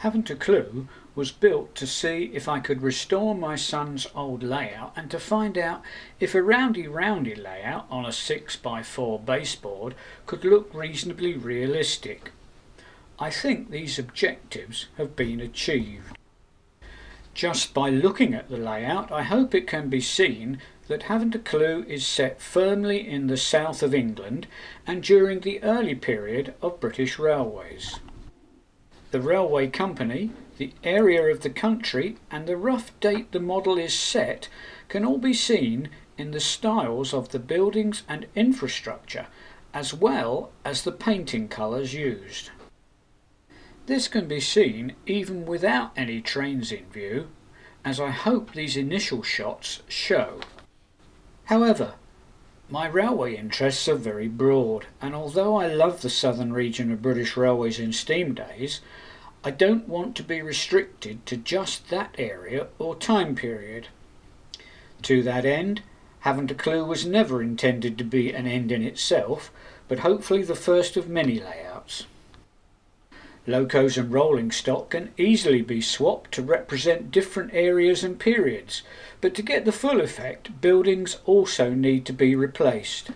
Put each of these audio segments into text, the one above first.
Havant Aclew was built to see if I could restore my son's old layout and to find out if a roundy layout on a 6x4 baseboard could look reasonably realistic. I think these objectives have been achieved. Just by looking at the layout, I hope it can be seen that Havant Aclew is set firmly in the south of England and during the early period of British railways. The railway company, the area of the country and the rough date the model is set can all be seen in the styles of the buildings and infrastructure as well as the painting colours used. This can be seen even without any trains in view, as I hope these initial shots show. However, my railway interests are very broad, and although I love the southern region of British railways in steam days, I don't want to be restricted to just that area or time period. To that end, Havant Aclew was never intended to be an end in itself, but hopefully the first of many layouts. Locos and rolling stock can easily be swapped to represent different areas and periods, but to get the full effect, buildings also need to be replaced.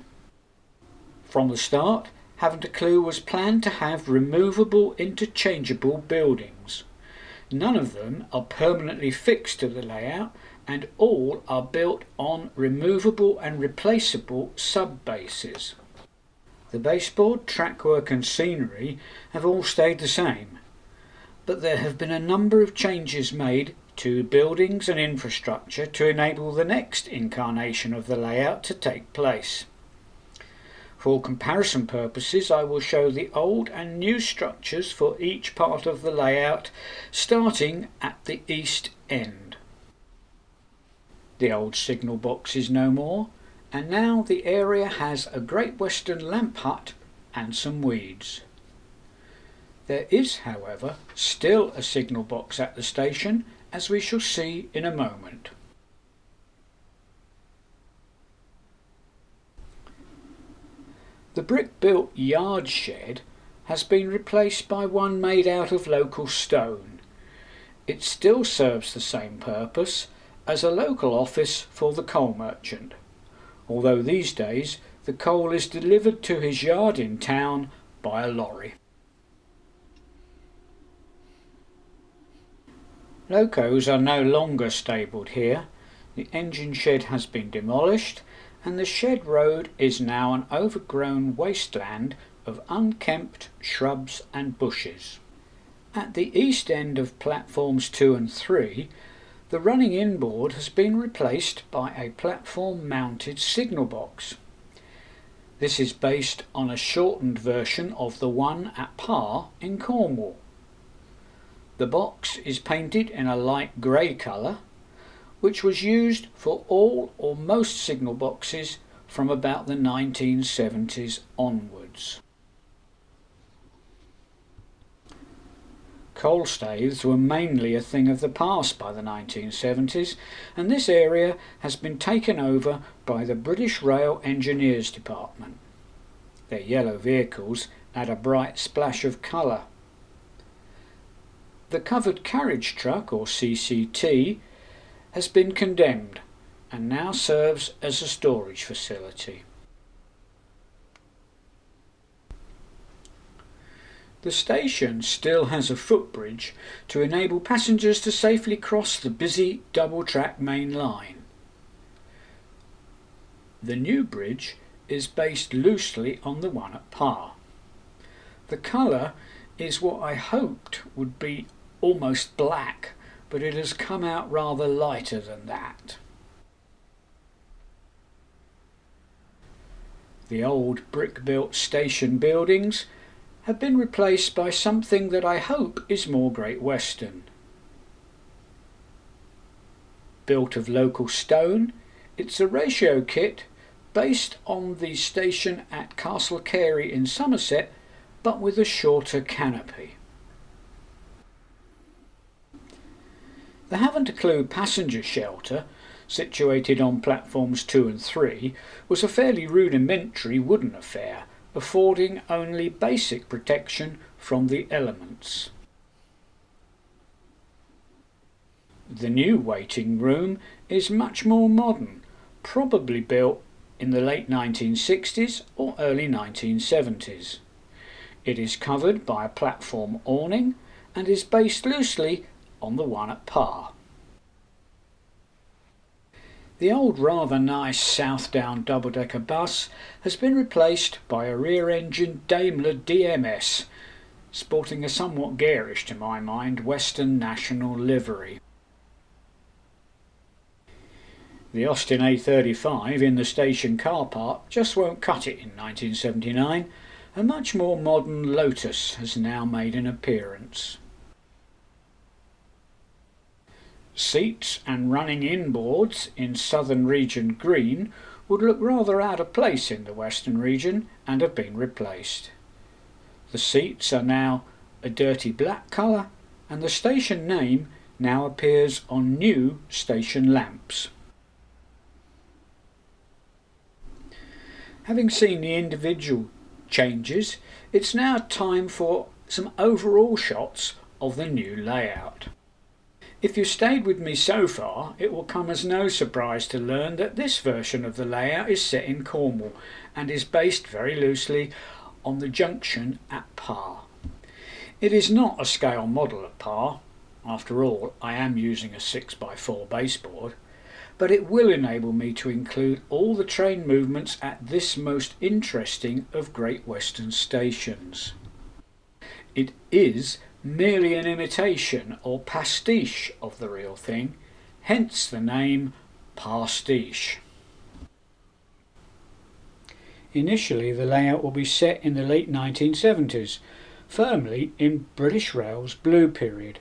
From the start, Havant Aclew was planned to have removable interchangeable buildings. None of them are permanently fixed to the layout, and all are built on removable and replaceable sub-bases. The baseboard, trackwork and scenery have all stayed the same, but there have been a number of changes made to buildings and infrastructure to enable the next incarnation of the layout to take place. For comparison purposes, I will show the old and new structures for each part of the layout, starting at the east end. The old signal box is no more, and now the area has a Great Western lamp hut and some weeds. There is, however, still a signal box at the station, as we shall see in a moment. The brick-built yard shed has been replaced by one made out of local stone. It still serves the same purpose as a local office for the coal merchant, although these days the coal is delivered to his yard in town by a lorry. Locos are no longer stabled here. The engine shed has been demolished, and the shed road is now an overgrown wasteland of unkempt shrubs and bushes. At the east end of platforms 2 and 3, the running inboard has been replaced by a platform-mounted signal box. This is based on a shortened version of the one at Par in Cornwall. The box is painted in a light grey colour, which was used for all or most signal boxes from about the 1970s onwards. Coal staiths were mainly a thing of the past by the 1970s, and this area has been taken over by the British Rail Engineers Department. Their yellow vehicles add a bright splash of colour. The covered carriage truck, or CCT, has been condemned and now serves as a storage facility. The station still has a footbridge to enable passengers to safely cross the busy double-track main line. The new bridge is based loosely on the one at Par. The colour is what I hoped would be almost black, but it has come out rather lighter than that. The old brick-built station buildings have been replaced by something that I hope is more Great Western. Built of local stone, it's a ratio kit based on the station at Castle Carey in Somerset, but with a shorter canopy. The Havant Aclew passenger shelter, situated on platforms 2 and 3, was a fairly rudimentary wooden affair, affording only basic protection from the elements. The new waiting room is much more modern, probably built in the late 1960s or early 1970s. It is covered by a platform awning and is based loosely on the one at Par. The old rather nice Southdown double-decker bus has been replaced by a rear-engined Daimler DMS, sporting a somewhat garish to my mind Western National livery. The Austin A35 in the station car park just won't cut it in 1979. A much more modern Lotus has now made an appearance. Seats and running inboards in Southern Region green would look rather out of place in the Western Region and have been replaced. The seats are now a dirty black colour and the station name now appears on new station lamps. Having seen the individual changes, it's now time for some overall shots of the new layout. If you've stayed with me so far, it will come as no surprise to learn that this version of the layout is set in Cornwall and is based very loosely on the junction at Par. It is not a scale model at Par, after all I am using a 6x4 baseboard, but it will enable me to include all the train movements at this most interesting of Great Western stations. It is merely an imitation or pastiche of the real thing, hence the name PARSTICHE. Initially the layout will be set in the late 1970s, firmly in British Rail's blue period.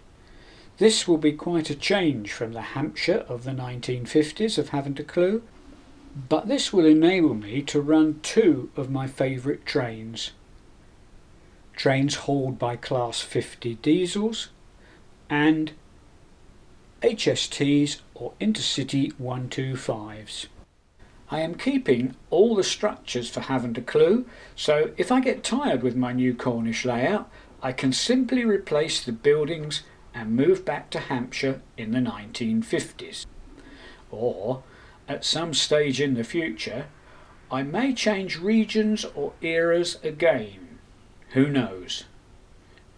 This will be quite a change from the Hampshire of the 1950s of Havant Aclew, but this will enable me to run two of my favourite trains. Trains hauled by Class 50 diesels and HSTs or Intercity 125s. I am keeping all the structures for Havant Aclew, so if I get tired with my new Cornish layout, I can simply replace the buildings and move back to Hampshire in the 1950s. Or, at some stage in the future, I may change regions or eras again. Who knows?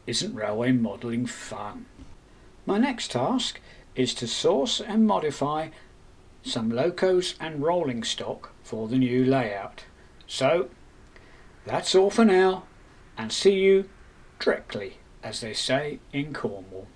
Isn't railway modelling fun? My next task is to source and modify some locos and rolling stock for the new layout. So, that's all for now, and see you directly, as they say in Cornwall.